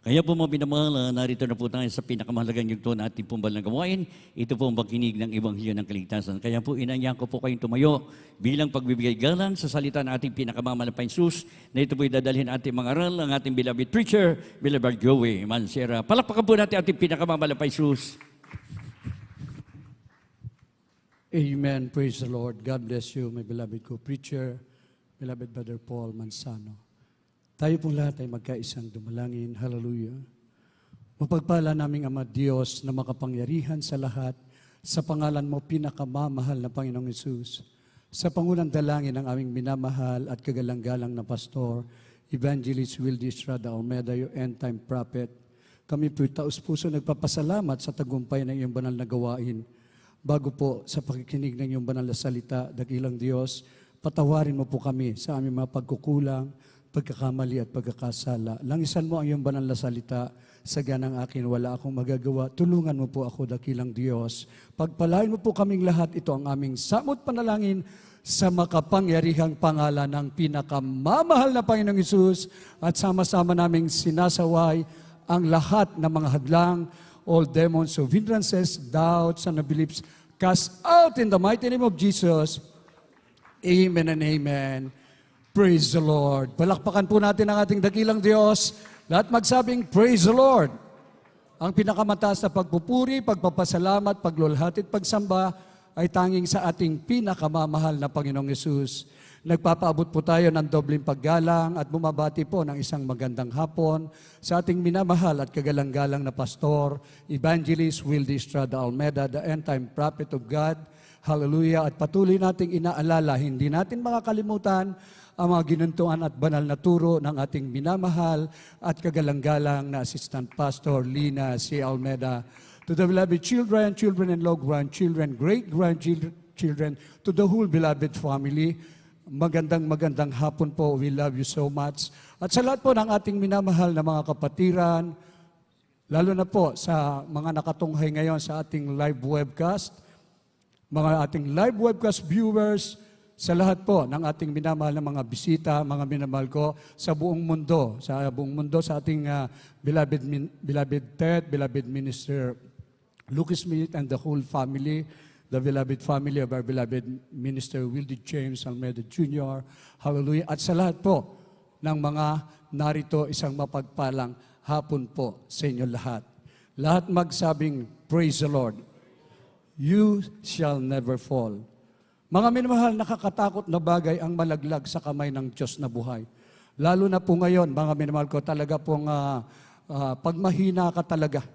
Kaya po mga pinamahal, narito na po tayo sa pinakamahalagang yugto na ating pumbalang gawain. Ito po ang pagkinig ng Ebanghelyo ng Kaligtasan. Kaya po inanyahan ko po kayong tumayo bilang pagbibigay galang sa salita ng ating pinakamamalampay sus na ito po dadalhin ating mga aral, ang ating beloved preacher, beloved Joey Mansera. Palakpakan po natin ating pinakamamalampay sus. Amen. Praise the Lord. God bless you, my beloved co-preacher, beloved Brother Paul Mansano. Tayo pong lahat ay magkaisang dumalangin. Hallelujah. Mapagpala naming Ama Diyos na makapangyarihan sa lahat, sa pangalan mo pinakamamahal na Panginoong Hesus, sa pangunang dalangin ng aming minamahal at kagalang-galang na pastor, Evangelist Wildy Estrada Olmeda, your end-time prophet. Kami po'y taus-puso nagpapasalamat sa tagumpay ng iyong banal na gawain. Bago po sa pakikinig ng iyong banal na salita, dakilang Diyos, patawarin mo po kami sa aming mga pagkukulang, pagkakamali at pagkakasala. Langisan mo ang iyong banal na salita, sa ganang akin wala akong magagawa. Tulungan mo po ako, dakilang Diyos. Pagpalain mo po kaming lahat, ito ang aming samot panalangin sa makapangyarihang pangalan ng pinakamamahal na Panginoong Hesus, at sama-sama naming sinasaway ang lahat ng mga hadlang, all demons of hindrances, doubts, and unbeliefs, cast out in the mighty name of Jesus. Amen and amen. Praise the Lord. Palakpakan po natin ang ating dakilang Diyos. Lahat magsabing, Praise the Lord. Ang pinakamataas na pagpupuri, pagpapasalamat, paglulhati at pagsamba ay tanging sa ating pinakamamahal na Panginoong Hesus. Nagpapaabot po tayo ng dobleng paggalang at bumabati po ng isang magandang hapon sa ating minamahal at kagalang-galang na pastor, Evangelist Wildy Estrada Olmeda, the end-time prophet of God. Hallelujah. At patuloy nating inaalala, hindi natin makakalimutan ang mga ginuntuan at banal na turo ng ating minamahal at kagalang-galang na Assistant Pastor Lina C. Almeda. To the beloved children, children-in-law, grandchildren, great-grandchildren, to the whole beloved family, magandang hapon po. We love you so much. At sa lahat po ng ating minamahal na mga kapatiran, lalo na po sa mga nakatunghay ngayon sa ating live webcast, mga ating live webcast viewers, sa lahat po ng ating minamahal na mga bisita, mga minamahal ko sa buong mundo, sa ating beloved Ted, beloved Minister Lucas Smith and the whole family, the beloved family of our beloved Minister Wildy James Almeda Jr. Hallelujah. At sa lahat po ng mga narito, isang mapagpalang hapon po sa inyo lahat. Lahat magsabing, Praise the Lord. You shall never fall. Mga minamahal, nakakatakot na bagay ang malaglag sa kamay ng Diyos na buhay. Lalo na po ngayon, mga minamahal ko, talaga pong pag mahina ka talaga,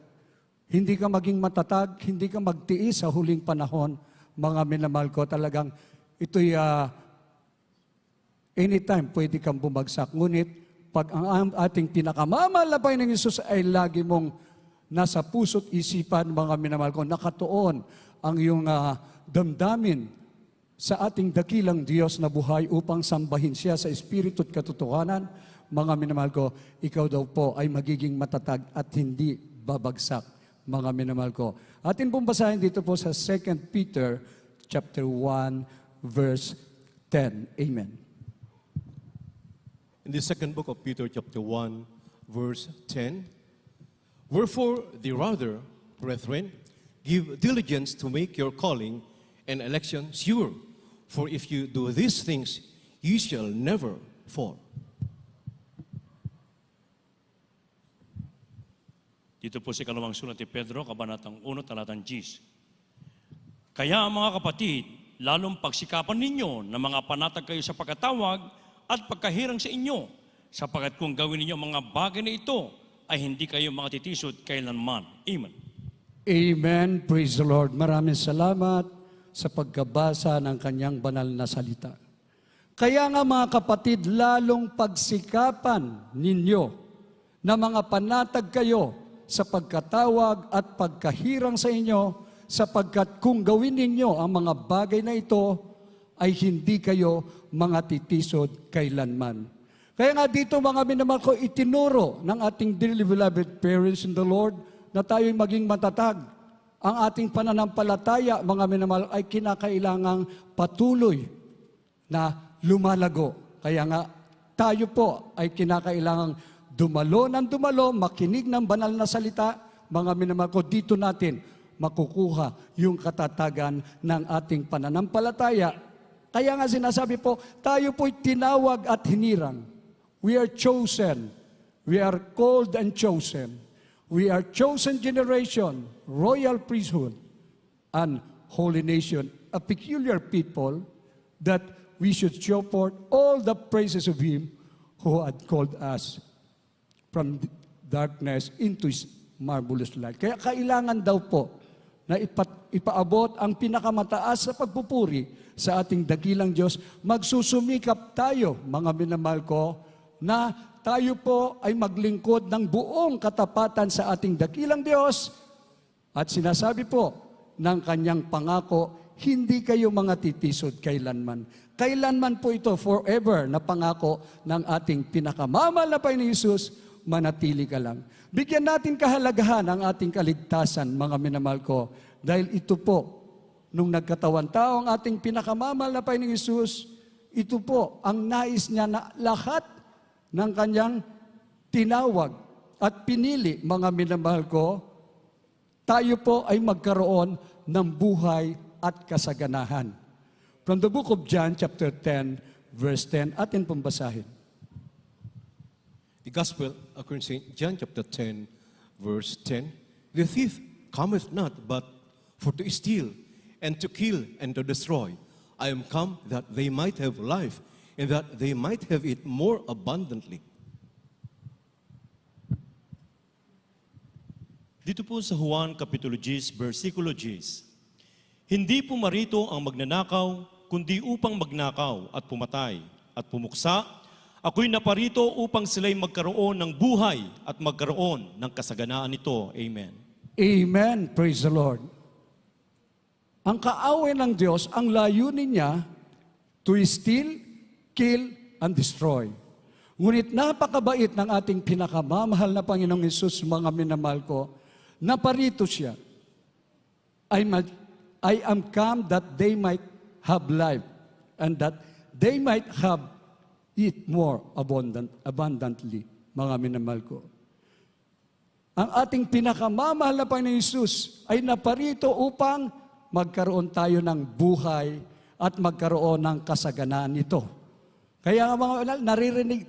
hindi ka maging matatag, hindi ka magtiis sa huling panahon, mga minamahal ko, talagang ito'y anytime pwede kang bumagsak. Ngunit, pag ang ating pinakamamahal na Panginoong Hesus ay lagi mong nasa puso't isipan, mga minamahal ko, nakatuon ang iyong damdamin sa ating dakilang Diyos na buhay upang sambahin siya sa espiritu at katotohanan, mga minamahal ko, ikaw daw po ay magiging matatag at hindi babagsak, mga minamahal ko. Atin pong basahin dito po sa 2 Peter chapter 1, verse 10. Amen. In the second book of Peter chapter 1, verse 10, Wherefore, the rather, brethren, give diligence to make your calling and election sure. For if you do these things, you shall never fall. Dito po si kalawang sulat ni Pedro, kabanatang 1, talatang 10. Kaya mga kapatid, lalong pagsikapan ninyo na mga panatag kayo sa pagkatawag at pagkahirang sa inyo, sapagkat kung gawin ninyo mga bagay na ito, ay hindi kayo makatitisod kailanman. Amen. Amen. Praise the Lord. Maraming salamat sa pagkabasa ng kanyang banal na salita. Kaya nga mga kapatid, lalong pagsikapan ninyo na mga panatag kayo sa pagkatawag at pagkahirang sa inyo, sapagkat kung gawin ninyo ang mga bagay na ito, ay hindi kayo mga titisod kailanman. Kaya nga dito mga minamahal ko, itinuro ng ating dearly beloved parents in the Lord na tayo'y maging matatag. Ang ating pananampalataya, mga minamahal, ay kinakailangang patuloy na lumalago. Kaya nga, tayo po ay kinakailangang dumalo ng dumalo, makinig ng banal na salita, mga minamahal ko, dito natin makukuha yung katatagan ng ating pananampalataya. Kaya nga sinasabi po, tayo po'y tinawag at hinirang. We are chosen. We are called and chosen. We are chosen generation, royal priesthood, and holy nation, a peculiar people that we should show forth all the praises of Him who had called us from darkness into His marvelous light. Kaya kailangan daw po na ipaabot ang pinakamataas sa pagpupuri sa ating dakilang Diyos. Magsusumikap tayo, mga minamahal ko, na tayo po ay maglingkod ng buong katapatan sa ating dakilang Diyos. At sinasabi po ng kanyang pangako, hindi kayo mga titisod kailanman. Kailanman po ito, forever na pangako ng ating pinakamamahal na Panginoon Hesus, manatili ka lang. Bigyan natin kahalagahan ang ating kaligtasan, mga minamahal ko, dahil ito po, nung nagkatawan tao ang ating pinakamamahal na Panginoon Hesus, ito po ang nais niya na lahat ng kanyang tinawag at pinili, mga minamahal ko, tayo po ay magkaroon ng buhay at kasaganahan. From the book of John, chapter 10, verse 10, atin pong basahin. The Gospel according to St. John chapter 10, verse 10. The thief cometh not but for to steal and to kill and to destroy. I am come that they might have life and that they might have it more abundantly. Dito po sa Juan Kapitulo 10, versikulo 10. Hindi po marito ang magnanakaw, kundi upang magnakaw at pumatay at pumuksa. Ako'y naparito upang sila'y magkaroon ng buhay at magkaroon ng kasaganaan nito. Amen. Amen. Praise the Lord. Ang kaaway ng Diyos, ang layunin niya, to steal, kill, and destroy. Ngunit napakabait ng ating pinakamamahal na Panginoong Hesus, mga minamahal ko, naparito siya. I am come that they might have life and that they might have it more abundantly, mga minamahal ko. Ang ating pinakamamahal na Panginoon Hesus ay naparito upang magkaroon tayo ng buhay at magkaroon ng kasaganaan nito. Kaya mga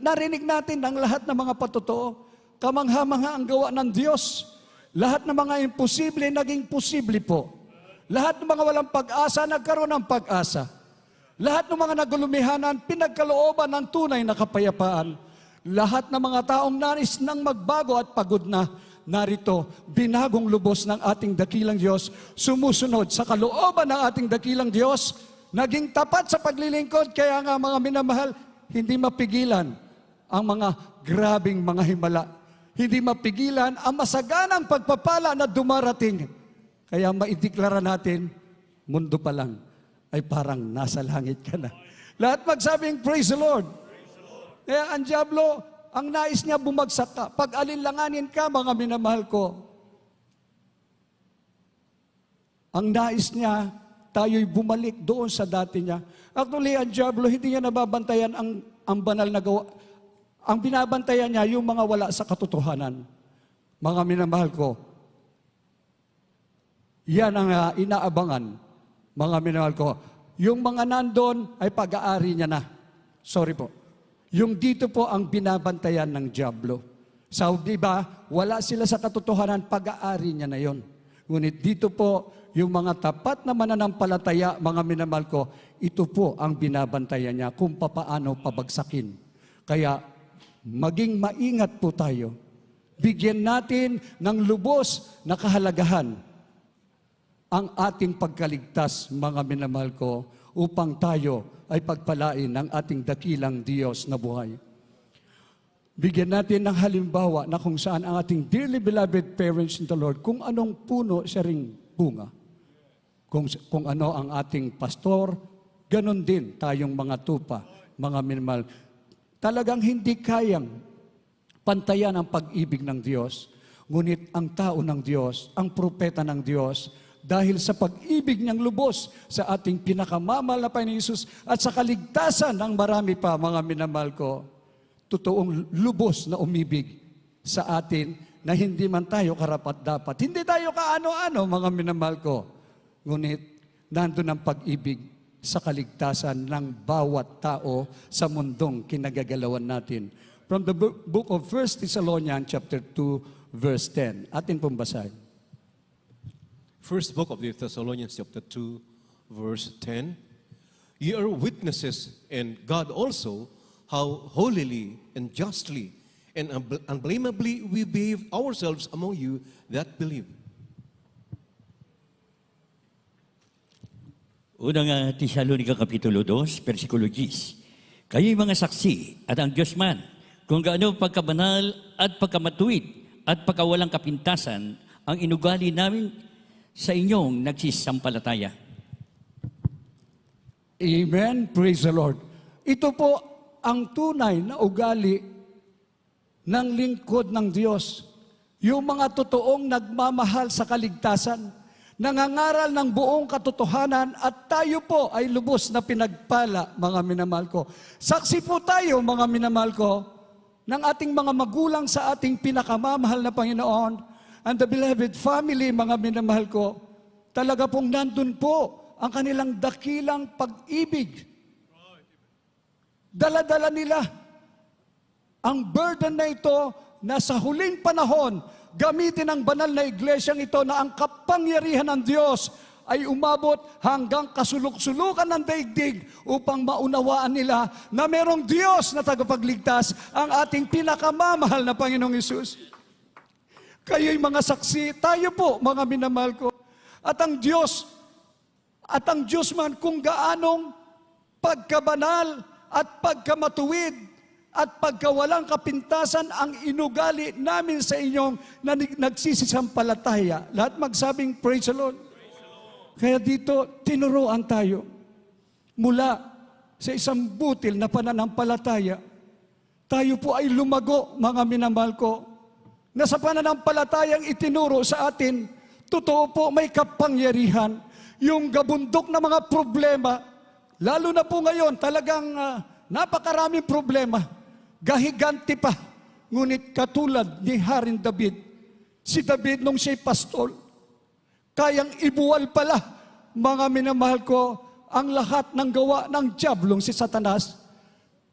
narinig natin ang lahat ng mga patotoo, kamangha-mangha ang gawa ng Diyos. Lahat ng mga imposible, naging posible po. Lahat ng mga walang pag-asa, nagkaroon ng pag-asa. Lahat ng mga nagulumihanan, pinagkalooban ng tunay na kapayapaan. Lahat ng mga taong nais nang magbago at pagod na, narito, binagong lubos ng ating dakilang Diyos, sumusunod sa kalooban ng ating dakilang Diyos, naging tapat sa paglilingkod, kaya nga mga minamahal, hindi mapigilan ang mga grabing mga himala. Hindi mapigilan ang masaganang pagpapala na dumarating. Kaya maideklara natin, mundo pa lang ay parang nasa langit ka na. Lahat magsabing, praise the Lord. Kaya ang diablo, ang nais niya bumagsak ka. Pag alinlanganin ka, mga minamahal ko, ang nais niya, tayo'y bumalik doon sa dati niya. Actually, ang diablo, hindi niya nababantayan ang banal na gawa. Ang binabantayan niya, yung mga wala sa katotohanan. Mga minamahal ko, yan ang inaabangan, mga minamahal ko. Yung mga nandun ay pag-aari niya na. Sorry po. Yung dito po ang binabantayan ng diablo. So, di ba, wala sila sa katotohanan, pag-aari niya na yon. Ngunit dito po, yung mga tapat na mananampalataya, mga minamahal ko, ito po ang binabantayan niya kung papaano pabagsakin. Kaya, maging maingat po tayo. Bigyan natin ng lubos na kahalagahan ang ating pagkaligtas, mga minamahal ko, upang tayo ay pagpalain ng ating dakilang Diyos na buhay. Bigyan natin ng halimbawa na kung saan ang ating dearly beloved parents in the Lord, kung anong puno siya ring bunga. Kung ano ang ating pastor, ganon din tayong mga tupa, mga minamahal. Talagang hindi kayang pantayan ang pag-ibig ng Diyos. Ngunit ang tao ng Diyos, ang propeta ng Diyos, dahil sa pag-ibig niyang lubos sa ating pinakamamahal na Panginoon Hesus at sa kaligtasan ng marami pa, mga minamahal ko, totoong lubos na umibig sa atin na hindi man tayo karapat-dapat. Hindi tayo kaano-ano, mga minamahal ko. Ngunit, nandun ang pag-ibig sa kaligtasan ng bawat tao sa mundong kinagagalawan natin. From the book of 1 Thessalonians chapter 2, verse 10. Atin pong basahin. First book of the Thessalonians chapter 2, verse 10. Ye are witnesses, and God also, how holily and justly and unblameably we behave ourselves among you that believe. Unang Tesalonica Kapitulo 2, versikulo 10. Kayo'y mga saksi at ang Diyos man, kung gaano pagkabanal at pagkamatuwid at pagkawalang kapintasan ang inugali namin sa inyong nagsisampalataya. Amen. Praise the Lord. Ito po ang tunay na ugali ng lingkod ng Diyos. Yung mga totoong nagmamahal sa kaligtasan, nangangaral ng buong katotohanan at tayo po ay lubos na pinagpala, mga minamahal ko. Saksi po tayo, mga minamahal ko, ng ating mga magulang sa ating pinakamamahal na Panginoon and the beloved family, mga minamahal ko. Talaga pong nandun po ang kanilang dakilang pag-ibig. Dala-dala nila ang burden na ito na sa huling panahon, gamitin ang banal na iglesyang ito na ang kapangyarihan ng Diyos ay umabot hanggang kasulok-sulukan ng daigdig upang maunawaan nila na merong Diyos na tagapagligtas, ang ating pinakamamahal na Panginoong Hesus. Kayo'y mga saksi, tayo po, mga minamahal ko. At ang Diyos man kung gaanong pagkabanal at pagkamatuwid at pagkawalang kapintasan ang inugali namin sa inyong nagsisisampalataya. Lahat magsabing praise the Lord. Kaya dito, tinuruan tayo mula sa isang butil na pananampalataya. Tayo po ay lumago, mga minamahal ko, na sa pananampalatayang itinuro sa atin, totoo po may kapangyarihan. Yung gabundok na mga problema, lalo na po ngayon, talagang napakaraming problema. Gahiganti pa. Ngunit katulad ni Haring David, si David nung siya'y pastol, kayang ibuwal pala, mga minamahal ko, ang lahat ng gawa ng diablong si Satanas.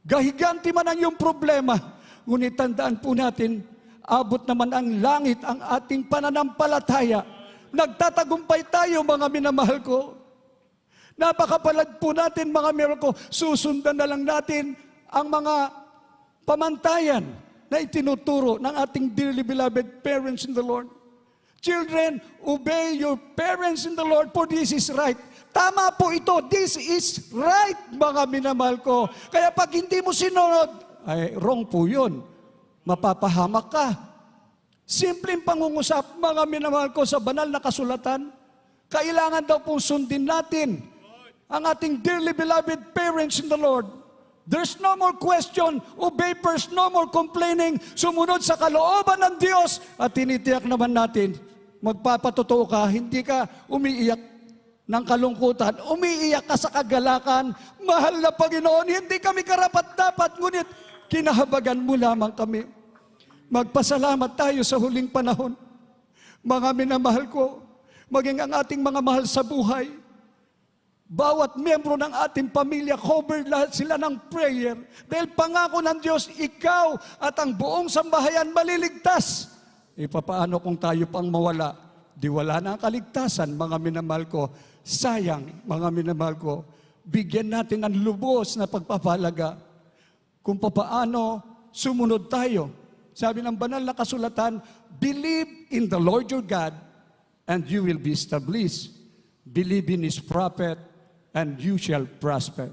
Gahiganti man ang iyong problema, ngunit tandaan po natin, abot naman ang langit ang ating pananampalataya. Nagtatagumpay tayo, mga minamahal ko. Napakapalad po natin, mga minamahal ko. Susundan na lang natin ang mga pamantayan na itinuturo ng ating dearly beloved parents in the Lord. Children, obey your parents in the Lord, for this is right. Tama po ito. This is right, mga minamahal ko. Kaya pag hindi mo sinunod, ay wrong po yun. Mapapahamak ka. Simpleng pangungusap, mga minamahal ko, sa banal na kasulatan, kailangan daw pong sundin natin ang ating dearly beloved parents in the Lord. There's no more question, obey first, no more complaining, sumunod sa kalooban ng Diyos, at tinitiyak naman natin, magpapatotoo ka, hindi ka umiiyak ng kalungkutan, umiiyak ka sa kagalakan. Mahal na Panginoon, hindi kami karapat-dapat, ngunit kinahabagan mo lamang kami. Magpasalamat tayo sa huling panahon. Mga minamahal ko, maging ang ating mga mahal sa buhay, bawat miyembro ng ating pamilya, cover lahat sila ng prayer. Dahil pangako ng Diyos, ikaw at ang buong sambahayan maliligtas. Papaano kung tayo pang mawala? Di wala na ang kaligtasan, mga minamahal ko. Sayang, mga minamahal ko, bigyan natin ng lubos na pagpapalaga kung papaano sumunod tayo. Sabi ng banal na kasulatan, believe in the Lord your God and you will be established. Believe in His prophet and you shall prosper.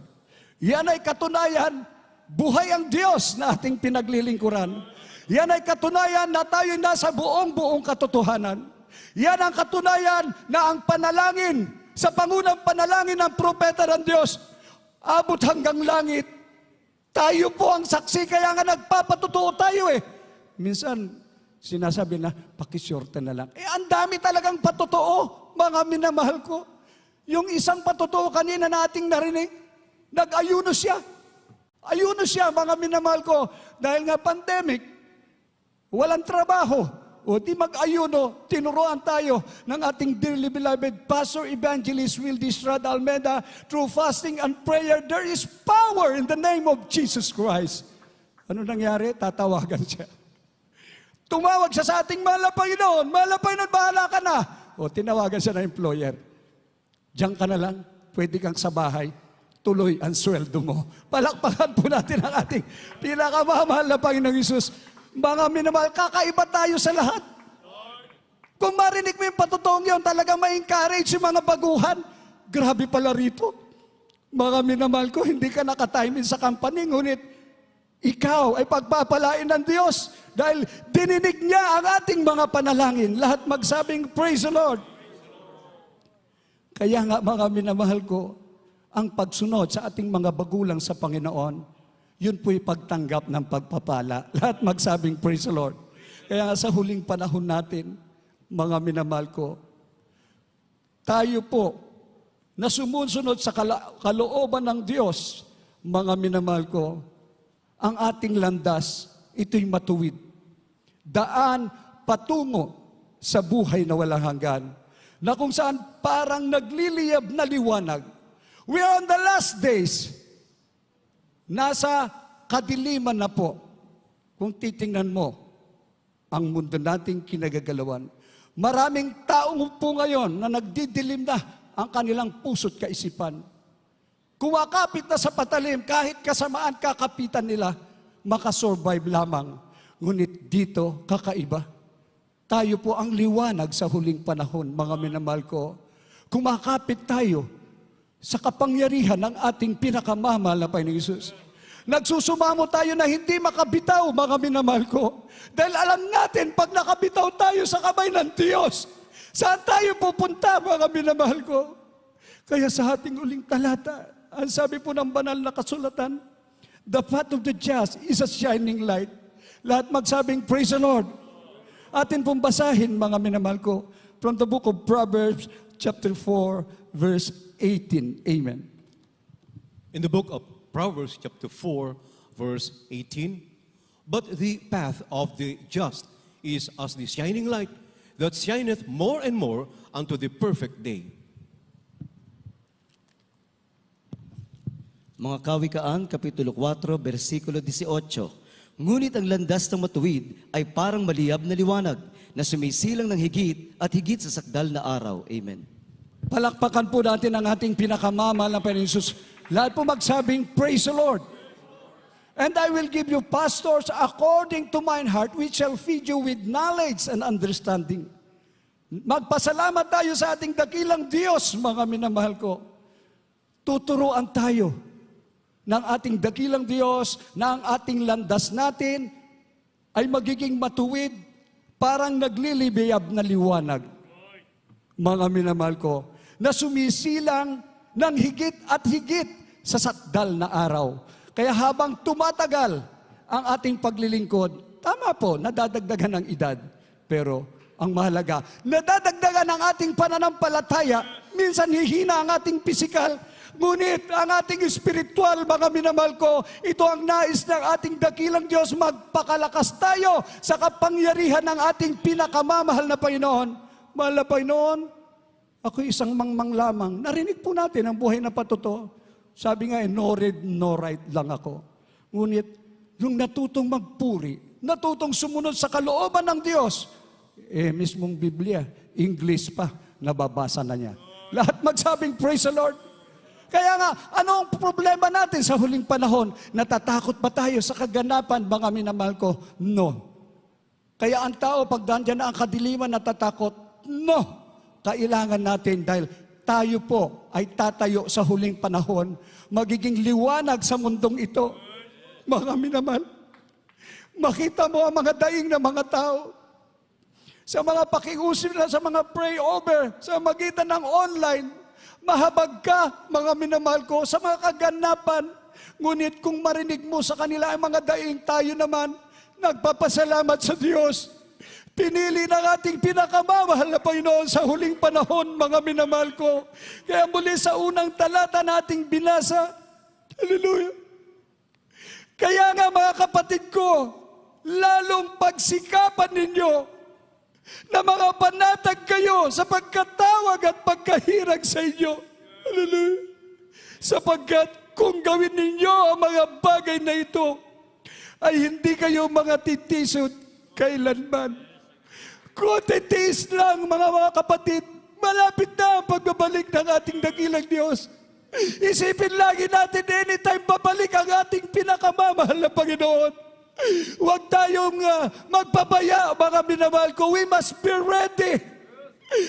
Yan ay katunayan, buhay ang Diyos na ating pinaglilingkuran. Yan ay katunayan na tayo nasa buong katotohanan. Yan ang katunayan na ang panalangin, sa pangunang panalangin ng propeta ng Diyos, abot hanggang langit. Tayo po ang saksi, kaya nga nagpapatotoo tayo eh. Minsan, sinasabi na, pakisyurte na lang. Ang dami talagang patotoo, mga minamahal ko. Yung isang patotoo kanina na ating narinig, nag-ayuno siya. Ayuno siya, mga minamahal ko. Dahil nga pandemic, walang trabaho, o di mag-ayuno, tinuruan tayo ng ating dearly beloved Pastor Evangelist Wildy Estrada Almeida, through fasting and prayer, there is power in the name of Jesus Christ. Ano nangyari? Tatawagan siya. Tumawag siya sa ating mahal na Panginoon, bahala ka na. O tinawagan siya ng employer. Diyan ka na lang, pwede kang sa bahay, tuloy ang sweldo mo. Palakpakan po natin ang ating pinakamamahal na Panginoong Hesus. Mga minamahal, kakaiba tayo sa lahat. Kung marinig mo yung patutuong yun, talagang ma-encourage yung mga baguhan. Grabe pala rito. Mga minamahal ko, hindi ka nakatimin sa company, ngunit ikaw ay pagpapalain ng Diyos dahil dininig niya ang ating mga panalangin. Lahat magsabing, praise the Lord. Kaya nga mga minamahal ko, ang pagsunod sa ating mga bagulang sa Panginoon, yun po'y pagtanggap ng pagpapala. Lahat magsabing, praise the Lord. Kaya nga sa huling panahon natin, mga minamahal ko, tayo po na sumusunod sa kalooban ng Diyos, mga minamahal ko, ang ating landas, ito'y matuwid. Daan patungo sa buhay na walang hanggan, na kung saan parang nagliliyab na liwanag. We are on the last days. Nasa kadiliman na po. Kung titingnan mo ang mundo nating kinagagalawan, maraming taong po ngayon na nagdidilim na ang kanilang puso't kaisipan. Kumakapit na sa patalim, kahit kasamaan kakapitan nila, makasurvive lamang. Ngunit dito, kakaiba. Tayo po ang liwanag sa huling panahon, mga minamahal ko. Kumakapit tayo sa kapangyarihan ng ating pinakamamahal na Panginoong Hesus. Nagsusumamo tayo na hindi makabitaw, mga minamahal ko. Dahil alam natin, pag nakabitaw tayo sa kamay ng Diyos, saan tayo pupunta, mga minamahal ko? Kaya sa ating uling talata, ang sabi po ng banal na kasulatan, the path of the just is a shining light. Lahat magsabing, praise the Lord. Atin pong basahin, mga minamahal ko, from the book of Proverbs, chapter 4, verse 18. Amen. In the book of Proverbs chapter 4, verse 18, but the path of the just is as the shining light that shineth more and more unto the perfect day. Mga Kawikaan, Kapitulo 4, versikulo 18. Ngunit ang landas ng matuwid ay parang maliyab na liwanag na sumisilang ng higit at higit sa sakdal na araw. Amen. Palakpakan po natin ang ating pinakamamahal na Panginoon Hesus. Lahat po magsabing, praise the Lord. And I will give you pastors according to mine heart, which shall feed you with knowledge and understanding. Magpasalamat tayo sa ating dakilang Diyos, mga minamahal ko. Tuturuan tayo ng ating dakilang Diyos na ang ating landas natin ay magiging matuwid, parang naglilibiyab na liwanag. Mga minamahal ko, na sumisilang ng higit at higit sa sakdal na araw. Kaya habang tumatagal ang ating paglilingkod, tama po, nadadagdagan ng edad. Pero ang mahalaga, nadadagdagan ang ating pananampalataya. Minsan hihina ang ating pisikal, ngunit ang ating espiritual, mga minamahal ko, ito ang nais ng ating dakilang Diyos, magpakalakas tayo sa kapangyarihan ng ating pinakamamahal na Panginoon. Mahal na Panginoon, ako isang mangmang lamang. Narinig po natin ang buhay na patuto. Sabi nga, no read, no write lang ako. Ngunit, yung natutong magpuri, natutong sumunod sa kalooban ng Diyos, mismong Biblia, English pa, nababasa na niya. Lahat magsabing, praise the Lord. Kaya nga, ano ang problema natin sa huling panahon? Natatakot ba tayo sa kaganapan, mga minamahal ko? No. Kaya ang tao, pag dandyan na ang kadiliman, natatakot? No. Kailangan natin dahil tayo po ay tatayo sa huling panahon, magiging liwanag sa mundong ito. Mga minamahal, makita mo ang mga daing na mga tao, sa mga pakiusap na sa mga pray over, sa magitan ng online, mahabag ka, mga minamahal ko, sa mga kaganapan. Ngunit kung marinig mo sa kanila ang mga daing, tayo naman, nagpapasalamat sa Diyos. Pinili ng ating pinakamamahal na Panginoon sa huling panahon, mga minamahal ko. Kaya muli sa unang talata nating binasa, hallelujah. Kaya nga mga kapatid ko, lalong pagsikapan ninyo na mga panatag kayo sa pagkatawag at pagkahirang sa inyo. Hallelujah. Sapagkat kung gawin ninyo ang mga bagay na ito, ay hindi kayo mga titisod kailanman. Kung titiis lang mga kapatid, malapit na ang pagbabalik ng ating dakilang Diyos. Isipin lagi natin anytime babalik ang ating pinakamamahal na Panginoon. Huwag tayong magpabaya, mga minamahal ko. We must be ready.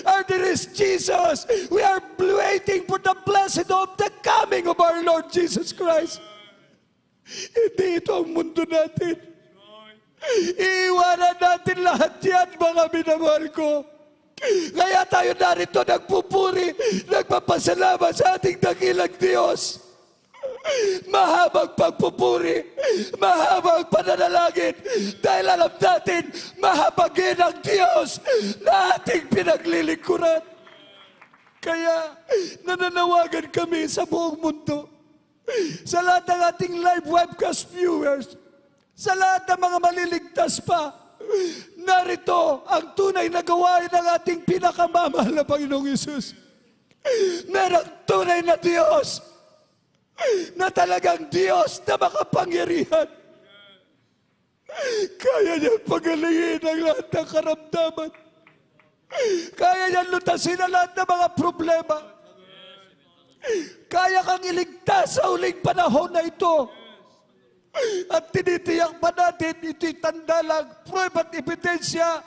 Our dearest Jesus, we are waiting for the blessed of the coming of our Lord Jesus Christ. Hindi ito ang mundo natin. Iiwanan natin lahat yan, mga minamahal ko. Kaya tayo narito nagpupuri, nagpapasalamat sa ating dakilang Diyos. Mahabang pagpupuri, mahabang pananalangin, dahil alam natin, mahabagin ang Diyos na ating pinaglilingkuran. Kaya nananawagan kami sa buong mundo, sa lahat ng ating live webcast viewers, sa lahat ng mga maliligtas pa, narito ang tunay na gawain ng ating pinakamamahal na Panginoong Hesus. Merong tunay na Diyos na talagang Diyos na makapangyarihan. Kaya niya pagalingin ang lahat ng karamdaman. Kaya niya lutasin ang lahat ng mga problema. Kaya kang iligtas sa huling panahon na ito. At tinitiyak pa natin, ito'y tanda lang, prueba at ebidensya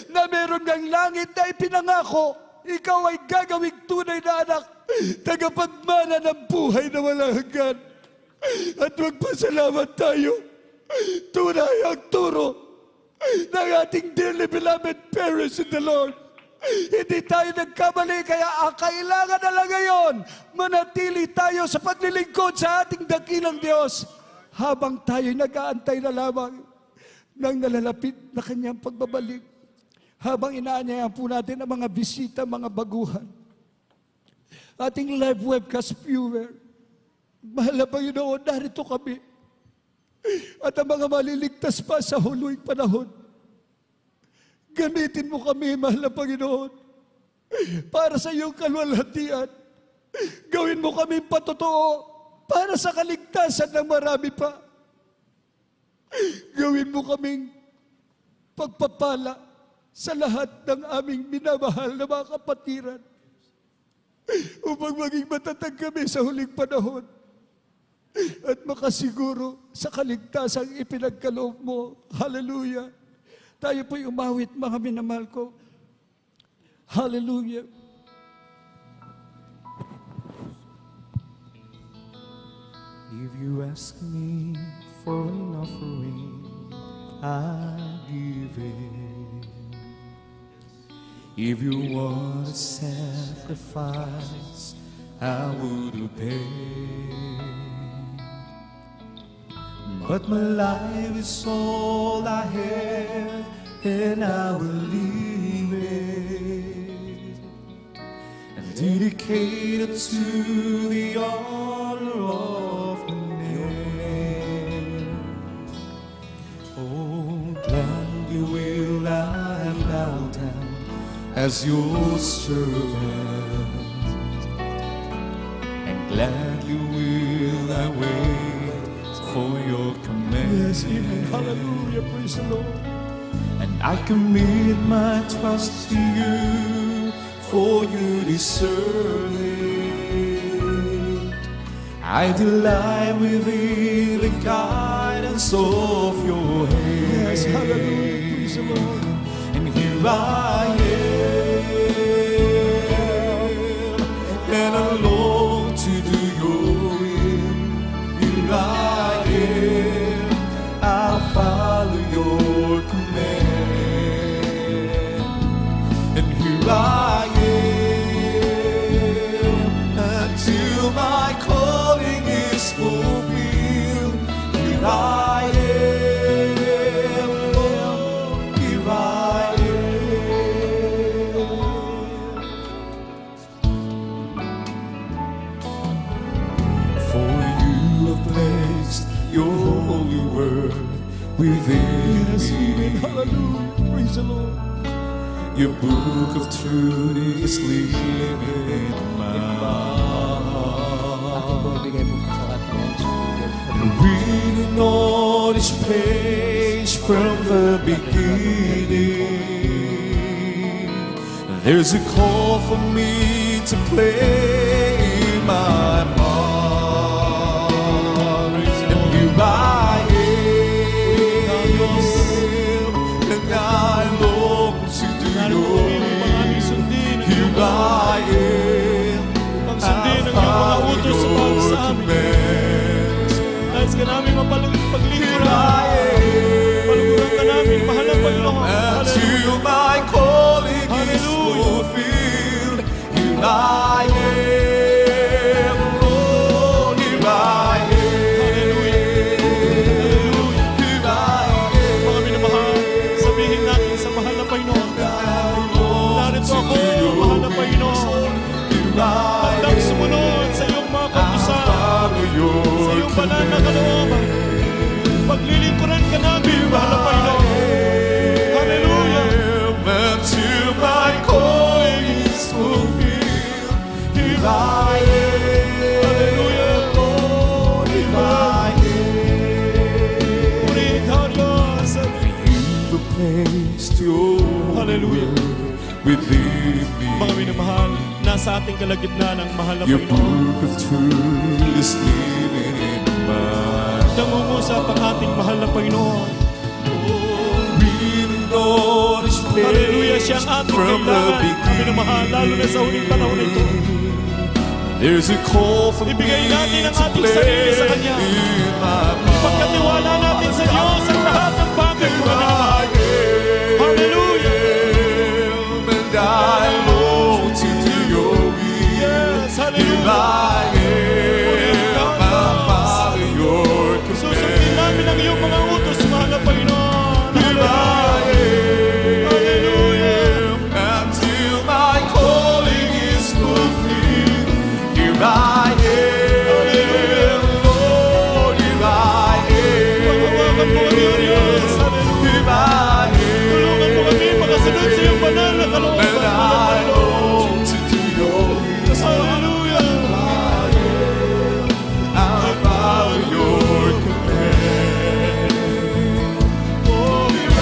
na meron ng langit na ipinangako, ikaw ay gagawing tunay na anak, tagapagmana ng buhay na walang hanggan. At magpasalamat tayo, tunay ang turo ng ating dearly beloved parents in the Lord. Hindi tayo nagkamali, kaya ang kailangan na lang ngayon, manatili tayo sa paglilingkod sa ating dakilang Diyos. Habang tayo'y nag-aantay na lamang ng nalalapit na kanyang pagbabalik. Habang inaanyayan po natin ang mga bisita, mga baguhan. Ating live webcast viewer, mahal na Panginoon, narito kami. At ang mga maliligtas pa sa huling panahon, gamitin mo kami, mahal na Panginoon, para sa iyong kalwalhatian. Gawin mo kami patotoo para sa kaligtasan ng marami pa. Gawin mo kaming pagpapala sa lahat ng aming minamahal na mga kapatiran upang maging matatag kami sa huling panahon at makasiguro sa kaligtasang ipinagkaloob mo. Hallelujah. Tayo po'y umawit, mga minamahal ko. Hallelujah. If you ask me for an offering, I give it. If you want a sacrifice, I would obey. But my life is all I have, and I will leave it and dedicate it to the honor of your name. Oh, gladly will I bow down as your servant, and gladly will I wait for your command. Yes, amen. Hallelujah. Praise the Lord. And I commit my trust to you, for you deserve it. I delight within the guidance of your hand. Yes, hallelujah. Praise the Lord. And here I am, and I long to do your will. Here I am, I'll follow your command. And here I am, until my calling is fulfilled. Here I am, Lord, here I am. For you have placed your holy word within receive it. Hallelujah. Praise the Lord. Your book of truth is living in my Aking po ibigay po sa katawan sa Biblia. reading on each page from the beginning. There's a call for me to play my part. And here I am, and I long to do your will. Here I am, Pagsundin ang iyong mga utos sa bawat sa amin. Nais ka namin mapaglingkuran. Paluguran ka namin, mahal na Panginoon. until my calling is fulfilled. Here I am, Lord, here I am. Here I Mga minamahal, sabihin natin sa mahal na Panginoon. Narito ako, mahal na Panginoon. Handang sumunod sa iyong mga kautusan, sa iyong banal na kalooban. Paglilingkuran ka namin, mahal na Panginoon. Hallelujah. until my calling is fulfilled. Here I am, Lord, here I am. Purihin ka, Diyos. The place to Hallelujah. within me. Mga minamahal, nasa ating kalagitnaan ang mahal na Your Panginoon. book of truth is living in mine. Nangungusap ang ating mahal na Panginoon. Reading on each page Hallelujah, siya ang ating from the kailangan. Kami na mahal, lalo na sa huling panahon na ito. There's a call for Ibigay me natin ang to ating play sarili sa Kanya. in my mind. Pagkatiwala natin sa Diyos ang lahat ng bagay mga minamahal. Hallelujah. And I long to do your will. Yes, Here hallelujah. I am, I follow your Susundin command. namin ang iyong mga utos, mahal na Panginoon. Here I Hallelujah. am, until my calling is fulfilled. Here I am, Lord, here I Paghawakan mo kami, O Diyos. am. Hallelujah. Here I Tulungan mo kami makasunod sa iyong banal na am, kalooban. and I long to do your will. Hallelujah. I follow your command. Oh, Here I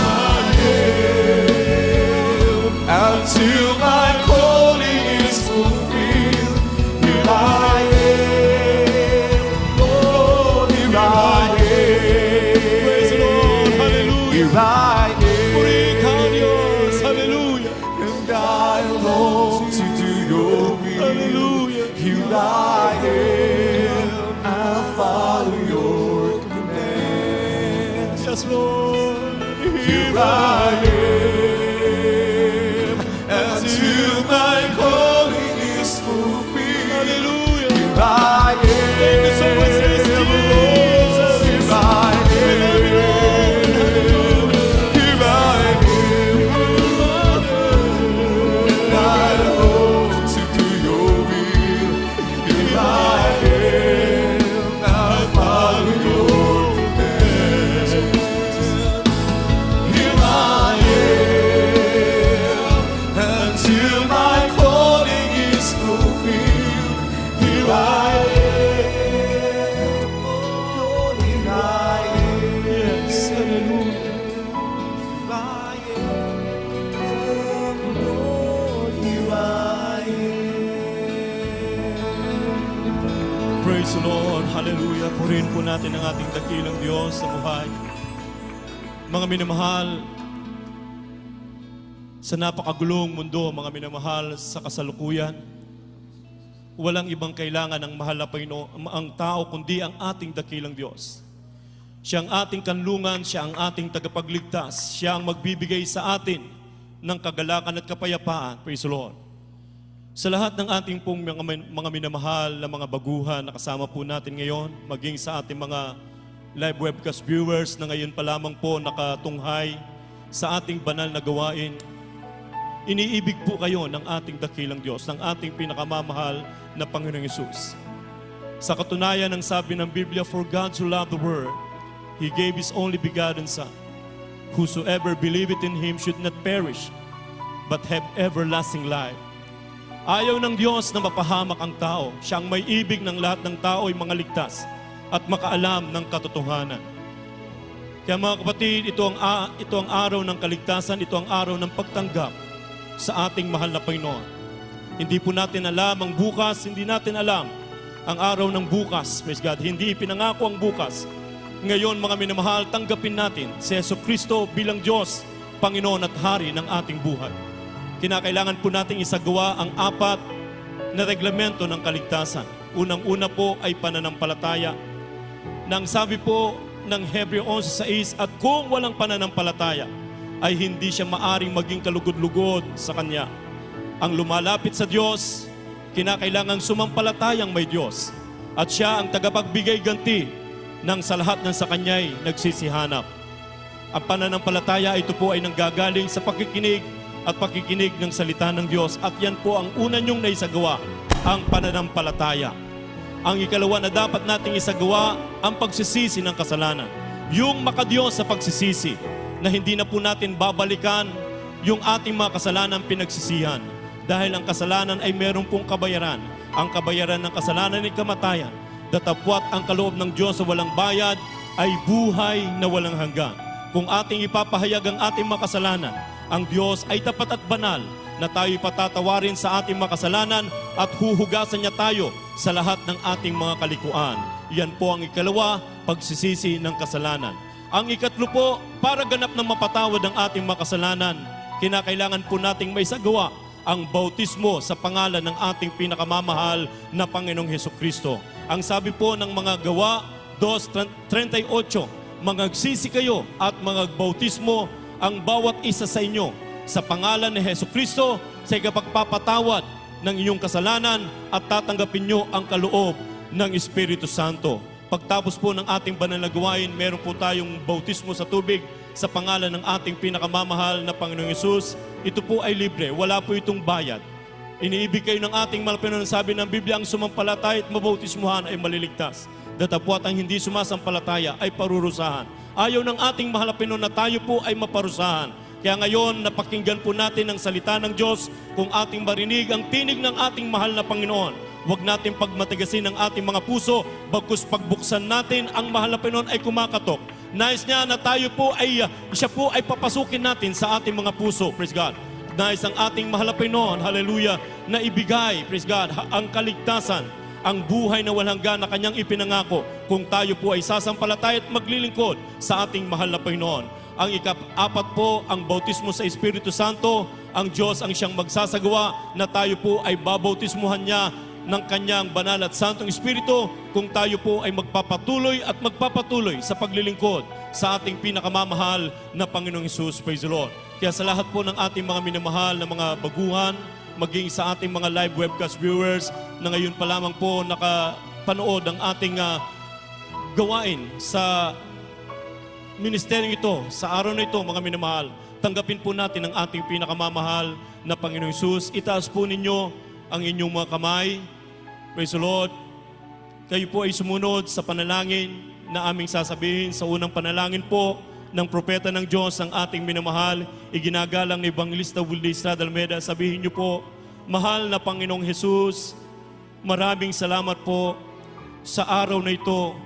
am, until my calling is fulfilled. Here I am, Lord, here I praise the Lord. am. Hallelujah. Here I Purihin ka, am, Diyos. Hallelujah. and I long to do your will. Hallelujah. Here I am, I'll follow your command. Yes, Lord. Here I am, until my calling is fulfilled. Hallelujah. Here I am, Thank you so much, Jesus. Here I We love you, Lord. am, here I am, and I long to do your will. Here I am, I'll follow your command. Here I am, until my calling is fulfilled. Here I am, Lord, here I am. Yes, hallelujah. Here I am, Lord, here I am. Praise the Lord. Hallelujah. Purihin po natin ang ating dakilang Diyos sa buhay. Mga minamahal, sa napakagulong mundo, mga minamahal, sa kasalukuyan, walang ibang kailangan ng mahal na Panginoon, ang tao, kundi ang ating dakilang Diyos. Siya ang ating kanlungan, siya ang ating tagapagligtas, siya ang magbibigay sa atin ng kagalakan at kapayapaan. Praise the Lord. Sa lahat ng ating pong mga minamahal na mga baguhan na kasama po natin ngayon, maging sa ating mga live webcast viewers na ngayon pa lamang po nakatunghay sa ating banal na gawain, iniibig po kayo ng ating dakilang Diyos, ng ating pinakamamahal na Panginoong Hesus. Sa katunayan ng sabi ng Biblia, for God so loved the world, He gave His only begotten Son, whosoever believeth in Him should not perish, but have everlasting life. Ayaw ng Diyos na mapahamak ang tao. Siya ang may ibig ng lahat ng tao ay mga ligtas at makaalam ng katotohanan. Kaya mga kapatid, ito ang araw ng kaligtasan, ito ang araw ng pagtanggap sa ating mahal na Panginoon. Hindi po natin alam ang bukas, hindi natin alam ang araw ng bukas. Praise God, hindi ipinangako ang bukas. Ngayon mga minamahal, tanggapin natin si Jesucristo bilang Diyos, Panginoon at Hari ng ating buhay. Kinakailangan po nating isagawa ang 4 na reglamento ng kaligtasan. Unang-una po ay pananampalataya. Nang sabi po ng Hebreo 11:6, at kung walang pananampalataya, ay hindi siya maaring maging kalugod-lugod sa Kanya. Ang lumalapit sa Diyos, kinakailangang sumampalatayang may Diyos. At siya ang tagapagbigay ganti nang sa lahat ng sa Kanya'y nagsisihanap. Ang pananampalataya, ito po ay nanggagaling sa pakikinig at pakikinig ng salita ng Diyos. At yan po ang una niyong naisagawa, ang pananampalataya. Ang ikalawa na dapat nating isagawa, ang pagsisisi ng kasalanan. Yung makadiyos sa pagsisisi, na hindi na po natin babalikan yung ating mga kasalanan pinagsisihan. Dahil ang kasalanan ay meron pong kabayaran. Ang kabayaran ng kasalanan ay kamatayan. Datapwat ang kaloob ng Diyos sa walang bayad ay buhay na walang hanggan. Kung ating ipapahayag ang ating mga kasalanan, ang Diyos ay tapat at banal na tayo'y patatawarin sa ating mga kasalanan at huhugasan niya tayo sa lahat ng ating mga kalikuan. Yan po ang ikalawa, pagsisisi ng kasalanan. Ang ikatlo po, para ganap na mapatawad ang ating mga kasalanan, kinakailangan po nating may sagawa ang bautismo sa pangalan ng ating pinakamamahal na Panginoong Hesukristo. Ang sabi po ng mga Gawa 2:38, magagsisi kayo at magbautismo ang bawat isa sa inyo sa pangalan ni Hesukristo sa ikapagpapatawad ng inyong kasalanan at tatanggapin nyo ang kaloob ng Espiritu Santo. Pagtapos po ng ating banal na gawain, meron po tayong bautismo sa tubig sa pangalan ng ating pinakamamahal na Panginoong Hesus. Ito po ay libre, wala po itong bayad. Iniibig kayo ng ating mahal na Panginoon. Sabi ng Biblia, ang sumampalataya at mabautismuhan ay maliligtas. Datapwat ang hindi sumasampalataya ay parurusahan. Ayaw ng ating mahal na Panginoon na tayo po ay maparusahan. Kaya ngayon, napakinggan po natin ang salita ng Diyos. Kung ating marinig ang tinig ng ating mahal na Panginoon, huwag natin pagmatigasin ang ating mga puso, bagkus pagbuksan natin, ang mahal na Panginoon ay kumakatok. Nais niya na tayo po ay, siya po ay papasukin natin sa ating mga puso. Praise God. Nais ang ating mahal na Panginoon, hallelujah, na ibigay, praise God, ang kaligtasan, ang buhay na walang hanggan na Kanyang ipinangako kung tayo po ay sasampalataya at maglilingkod sa ating mahal na Panginoon. Ang ika-4 po, ang bautismo sa Espiritu Santo. Ang Diyos ang siyang magsasagawa na tayo po ay babautismuhan niya ng Kanyang banal at santong Espiritu kung tayo po ay magpapatuloy at magpapatuloy sa paglilingkod sa ating pinakamamahal na Panginoong Hesus. Praise the Lord. Kaya sa lahat po ng ating mga minamahal na mga baguhan, maging sa ating mga live webcast viewers na ngayon pa lamang po nakapanood ang ating gawain sa ministeryong ito, sa araw na ito, mga minamahal, tanggapin po natin ang ating pinakamamahal na Panginoong Hesus. Itaas po ninyo ang inyong mga kamay. Praise the Lord. Kayo po ay sumunod sa panalangin na aming sasabihin. Sa unang panalangin po ng propeta ng Diyos, ang ating minamahal, iginagalang ni Evangelista Wilde Estrada Almeida. Sabihin niyo po, mahal na Panginoong Hesus, maraming salamat po sa araw na ito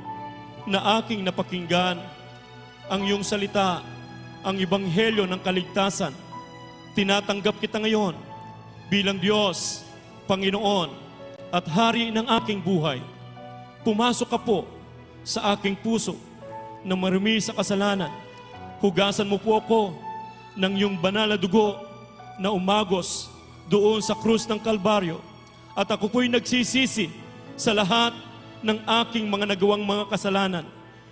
na aking napakinggan ang iyong salita, ang ebanghelyo ng kaligtasan. Tinatanggap kita ngayon bilang Diyos, Panginoon at Hari ng aking buhay. Pumasok ka po sa aking puso na marumi sa kasalanan. Hugasan mo po ako ng iyong banal na dugo na umagos doon sa krus ng Kalbaryo. At ako po'y nagsisisi sa lahat ng aking mga nagawang mga kasalanan.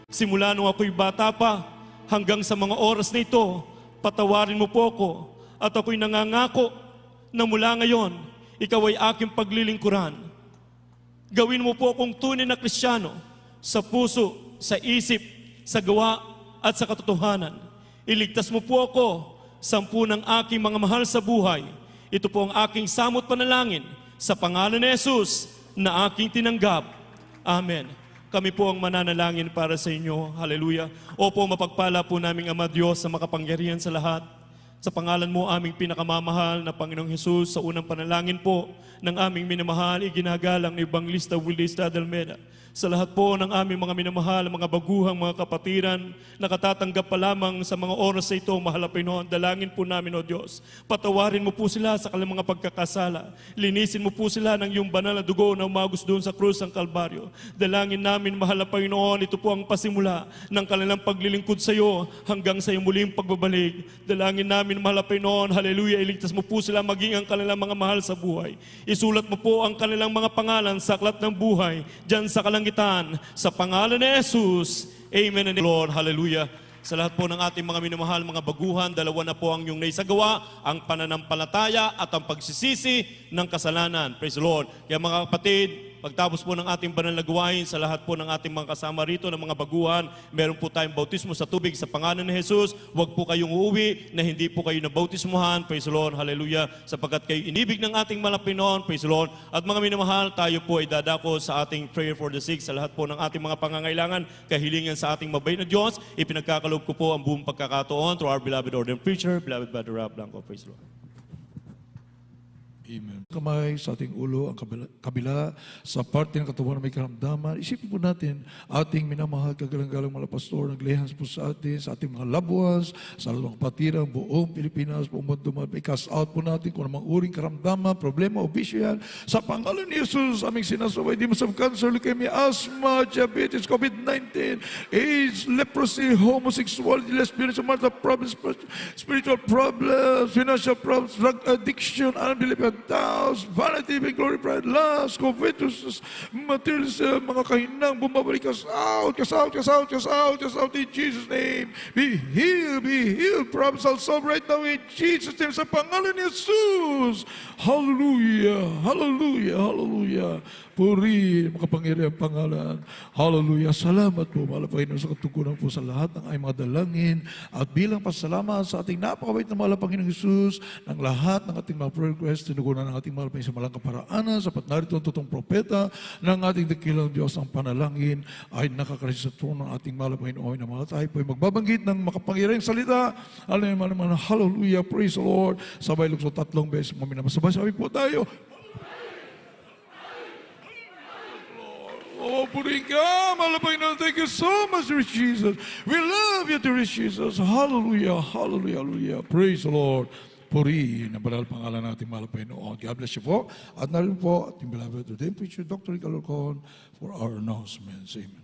Simula nung ako'y bata pa hanggang sa mga oras na ito, patawarin mo po ako at ako'y nangangako na mula ngayon, ikaw ay aking paglilingkuran. Gawin mo po akong tunay na Kristiyano sa puso, sa isip, sa gawa at sa katotohanan. Iligtas mo po ako sa 10 ng aking mga mahal sa buhay. Ito po ang aking samot panalangin sa pangalan ni Jesus na aking tinanggap. Amen. kami po ang mananalangin para sa inyo. Hallelujah. Opo, mapagpala po naming Ama Diyos sa makapangyarihan sa lahat. Sa pangalan mo aming pinakamamahal na Panginoong Hesus, sa unang panalangin po ng aming minamahal, iginagalang ni Evangelista Willie Almeida. Sa lahat po ng aming mga minamahal, mga baguhang, mga kapatiran, nakatatanggap pa lamang sa mga oras sa ito, mahal na Panginoon, dalangin po namin, O Diyos. Patawarin mo po sila sa kanilang mga pagkakasala. Linisin mo po sila ng iyong banal na dugo na umagos doon sa krus ng Kalbaryo. Dalangin namin, mahal na Panginoon, ito po ang pasimula ng kanilang paglilingkod sa iyo hanggang sa iyong muling pagbabalik. Dalangin namin, mahal na Panginoon, hallelujah, iligtas mo po sila maging ang kanilang mga mahal sa buhay. Isulat mo po ang kanilang mga pangalan sa aklat ng buhay, dyan sa kalangitan, sa pangalan ni Jesus. Amen and Lord, hallelujah. Sa lahat po ng ating mga minamahal, mga baguhan, dalawa na po ang inyong naisagawa, ang pananampalataya at ang pagsisisi ng kasalanan. Praise the Lord. Kaya mga kapatid, pagtapos po ng ating banal na gawain, sa lahat po ng ating mga kasama rito ng mga baguhan, meron po tayong bautismo sa tubig sa pangalan ni Jesus. Huwag po kayong uuwi na hindi po kayo nabautismuhan. Praise the Lord. Hallelujah. Sapagkat kayo inibig ng ating malapinoon. Praise the Lord. At mga minamahal, tayo po ay dadako sa ating prayer for the sick, sa lahat po ng ating mga pangangailangan, kahilingan sa ating mabait na Diyos. Ipinagkakaloob ko po ang buong pagkakataon to our beloved ordained preacher, beloved Brother Ralph Blanco. Praise the Lord. Amen. Kamay sa ating ulo, ang kabila sa parte ng katawan na may karamdaman. Isipin po natin, ating minamahal, kagalang-galang mga pastor, naglihans po sa atin, sa ating mga loved ones, sa mga kapatiran, buong Pilipinas, buong mundo, i-cast out po natin kung anong uring karamdaman, problema o bisyo yan. Sa pangalan ni Jesus, aming sinasaway, demons of cancer, leukemia, asthma, diabetes, COVID-19, AIDS, leprosy, homosexuality, lesbianism, mental problems, spiritual problems, financial problems, drug addiction, unbelief, doubts, vanity, glory, pride, lust, covetous, materialism, mga kahinang, bumabalik, cast out, cast out, cast out, cast out, cast out in Jesus' name. Be healed, problems all solved right now in Jesus' name, sa pangalan ni Jesus. Hallelujah, hallelujah, hallelujah. Puri, makapangyarihan pangalan. Hallelujah. Salamat po, mahal na Panginoon, sa katugunan po sa lahat ng ay mga dalangin. At bilang pasalamat sa ating napakabait na mahal na Panginoong Jesus, ng lahat ng ating mga prayer requests, tinugunan ng ating mahal na Panginoon sa malang kaparaanan, sapat narito ang totoong propeta ng ating dakilang Diyos, ang panalangin ay nakakarisip sa trono ng ating mahal na Panginoon na mga tayo po ay magbabanggit ng makapangyarihang salita. Hallelujah, praise the Lord. Sabay lukso 3 beses, sabay po tayo. Oh, puri ka, mahal na Panginoon. Thank you so much, dear Jesus. We love you, dear Jesus. Hallelujah, hallelujah, hallelujah. Praise the Lord. Puri, na banal pangalan natin, mahal na Panginoon. God bless you po. At narin po, ating beloved ordained preacher, Dr. Calorcon, for our announcements. Amen.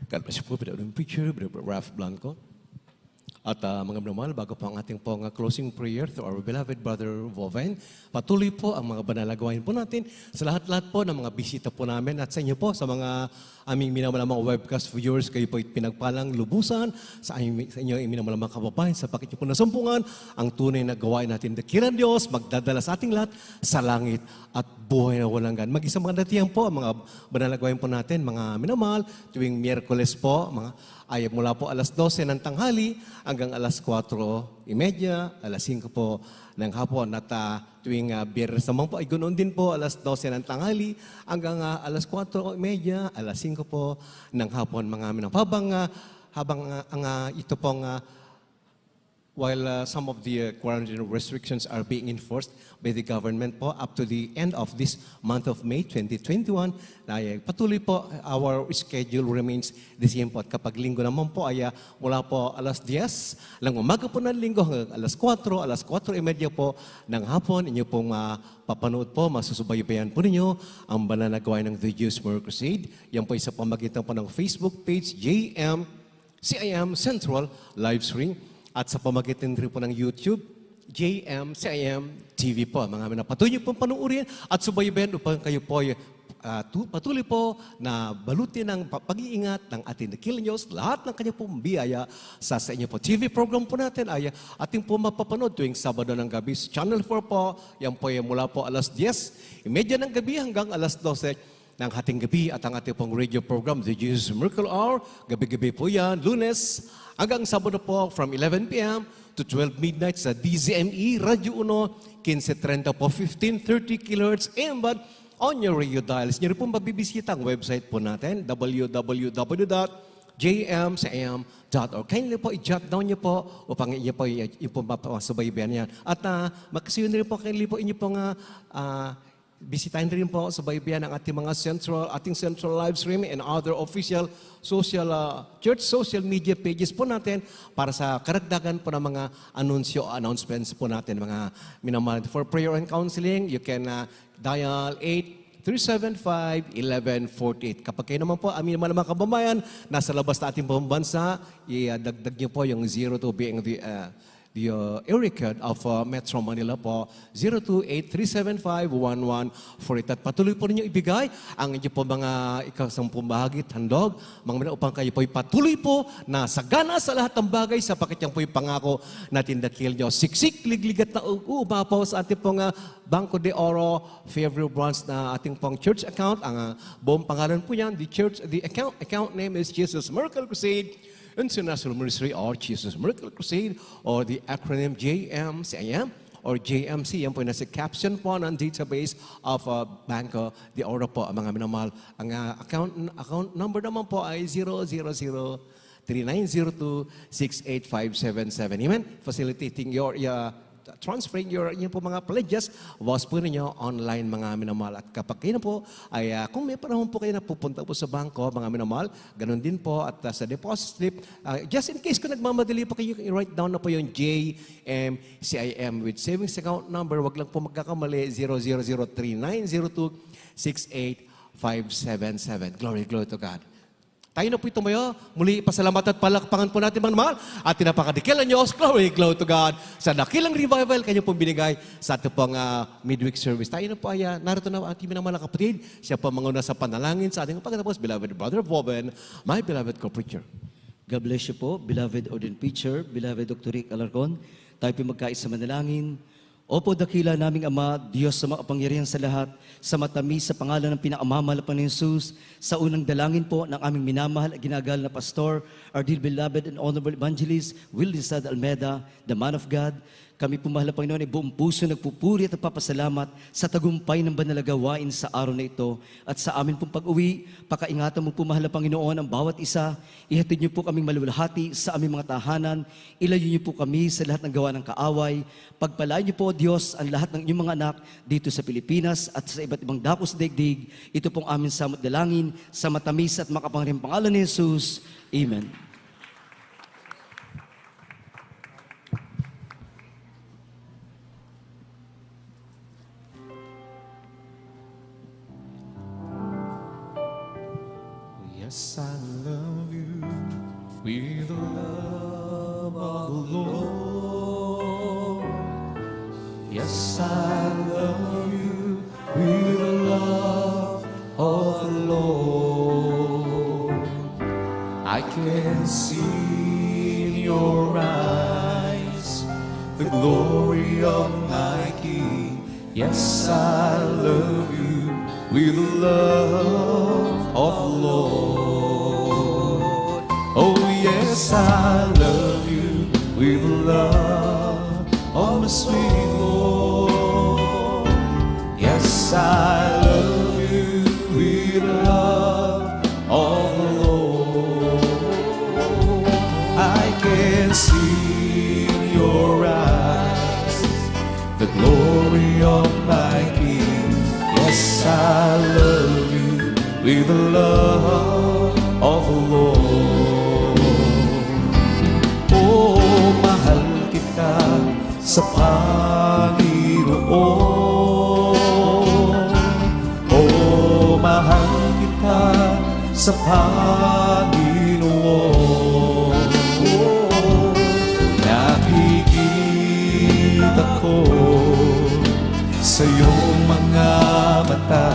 God bless you po, Brother Preacher, Brother Ralph Blanco. At mga minamahal, bago po ang ating pong closing prayer to our beloved Brother Voven, patuloy po ang mga banal na gawain po natin sa lahat-lahat po ng mga bisita po namin at sa inyo po, sa mga aming minamahal mga webcast viewers, kayo po pinagpalang lubusan sa inyo minamahal mga kababayan, sa pakit niyo po nasumpungan ang tunay na gawain natin. Dakilang Diyos, magdadala sa ating lahat sa langit at buhay na walang gan. Mag-isang mga datihan po ang mga banal na gawain po natin, mga minamahal, tuwing Miyerkules po, ay mula po alas 12 ng tanghali hanggang alas 4:30, alas 5 po ng hapon. At tuwing Biyernes naman po ay ganoon din po, alas 12 ng tanghali hanggang alas 4:30, alas 5 po ng hapon. Mga minamahal, habang ito pong while some of the quarantine restrictions are being enforced by the government po up to the end of this month of May 2021, patuloy po our schedule remains the same po. At kapag linggo naman po ay mula po alas 10 ng umaga po ng linggo hanggang alas 4, alas 4:30 po ng hapon, inyo pong papanood po, masusubaybayan po ninyo ang banal na gawain ng The Jews for Crusade. Yan po isa pamagitan po ng Facebook page JM CIM Central Livestream. At sa pamagitan rin po ng YouTube, JMCIM TV po. Mga patuloy niyo pong panuorin at subaybayan upang kayo po patuloy po na balutin ng pag-iingat ng ating dakilang Diyos. Lahat ng kanya pong biyaya sa inyo po. TV program po natin ay ating po mapapanood tuwing Sabado ng gabi. Channel 4 po, yan po ay mula po alas 10:30 ng gabi hanggang alas 12 ng hating gabi. At ang ating pong radio program, The Jesus Miracle Hour, gabi-gabi po yan, Lunes hanggang Sabado po from 11 p.m. to 12 midnight sa DZME, Radio 1, 1530 po, 1530 kHz AM band, on your radio dials. Nyo rin po mabibisita ang website po natin, www.jmsam.org. Kindly po, i-jot down nyo po upang inyo po yung po mapasubaybayan yan. At makasiyo na rin po, kindly po inyo pong bisitahin rin po sa baybayan ng ating mga central live stream and other official church social media pages po natin para sa karagdagan po ng mga announcements po natin, mga minamahal. For prayer and counseling, you can dial 8-375-1148. Kapag kayo naman po, amin naman mga kababayan, nasa labas na ating pambansa, idagdag niyo po yung 02 being the area code of Metro Manila po, 028-375-1148. At patuloy po ninyo ibigay ang inyo po mga ikasampung bahagi at handog, mga upang kayo po patuloy po na sagana sa lahat ng bagay sapagkat yan po yung pangako natin dakil nyo. Siksik, ligligat na umapaw sa ating pong Banco de Oro, Fairview Branch na ating pong church account. Ang buong pangalan po yan, the account name is Jesus Miracle Crusade International Ministry or Jesus Miracle Crusade or the acronym JMCIM or JMC. Yan po nasa caption po ng database of Banco de Oro po, mga minamahal. Ang account number naman po ay 000-3902-68577. Amen? Facilitating your transferring your po mga pledges, was po ninyo online, mga minamahal. At kapag kayo na po, ay kung may panahon po kayo na pupunta po sa bangko, mga minamahal, ganun din po. At sa deposit slip, just in case kung nagmamadali po kayo, i-write down na po yung JMCIM with savings account number. Wag lang po magkakamali, 0003902-68577. Glory to God. Tayo na po tumayo. Muli, pasalamat at palakpakan po natin mga mahal. At tinapakadikilan Diyos. Glory to God. Sa dakilang revival, kanya pong binigay sa ating pong midweek service. Tayo na po ay narito na ating minamahal na kapatid. Siya po manguna sa panalangin sa ating pagkatapos. Beloved Brother Boben, my beloved co-preacher. God bless you po, beloved ordained preacher, beloved Dr. Rick Alarcon. Tayo po magkaisa manalangin. Opo, dakila naming Ama, Diyos sa makapangyarihan sa lahat, sa matamis sa pangalan ng pinakamamahal ni Jesus, sa unang dalangin po ng aming minamahal at ginagal na pastor, our dear beloved and honorable evangelist, Willie Sad Almeda, the man of God. Kami po mahal na Panginoon ay buong puso nagpupuri at nagpapasalamat sa tagumpay ng banal na gawain sa araw na ito. At sa amin pong pag-uwi, pakaingatan mo po mahal na Panginoon ang bawat isa. Ihatid niyo po kaming malulahati sa aming mga tahanan. Ilayo niyo po kami sa lahat ng gawa ng kaaway. Pagpalain niyo po, Diyos, ang lahat ng inyong mga anak dito sa Pilipinas at sa iba't ibang dakos daigdig. Ito pong aming samot dalangin sa matamis at makapangyarihang pangalan ni Jesus. Amen. Yes, I love you with the love of the Lord. Yes, I love you with the love of the Lord. I can see in your eyes the glory of my King. Yes, I love you with the love of the Lord. Oh yes, I love you with the love of my sweet Lord. Yes, I love you with the love of the Lord. I can see in your eyes the glory of my King. Yes, I love you with the love of the Lord. Oh, mahal kita sa Panginoon. Oh, mahal kita sa Panginoon. Oh, nakikita ko sa iyong mga mata.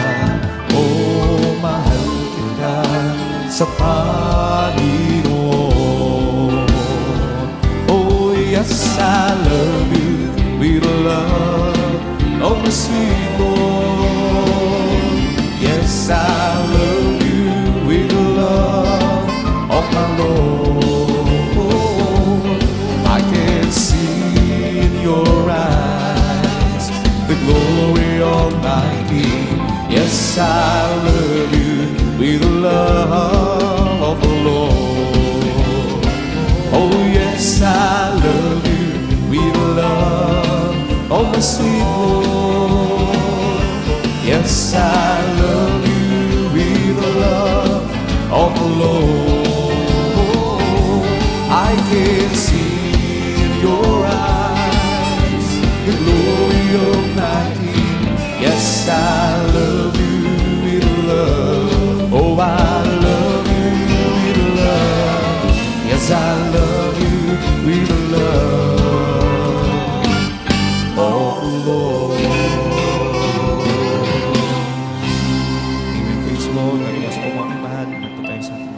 Oh, mahal kita sa Panginoon. Oh, yes, I love you with the love of the sweet Lord. Yes, I love you with the love of my Lord. I can see in your eyes the glory of my King. Yes, sweet Lord. Yes, I love you with the love of the Lord. I can see in your eyes the glory of my King. Yes, I love you with love. Oh, I love you with love. Yes, I love you with love of the Lord. Amen. Praise the Lord. God bless po mga mahal. Ingat po tayo sa ating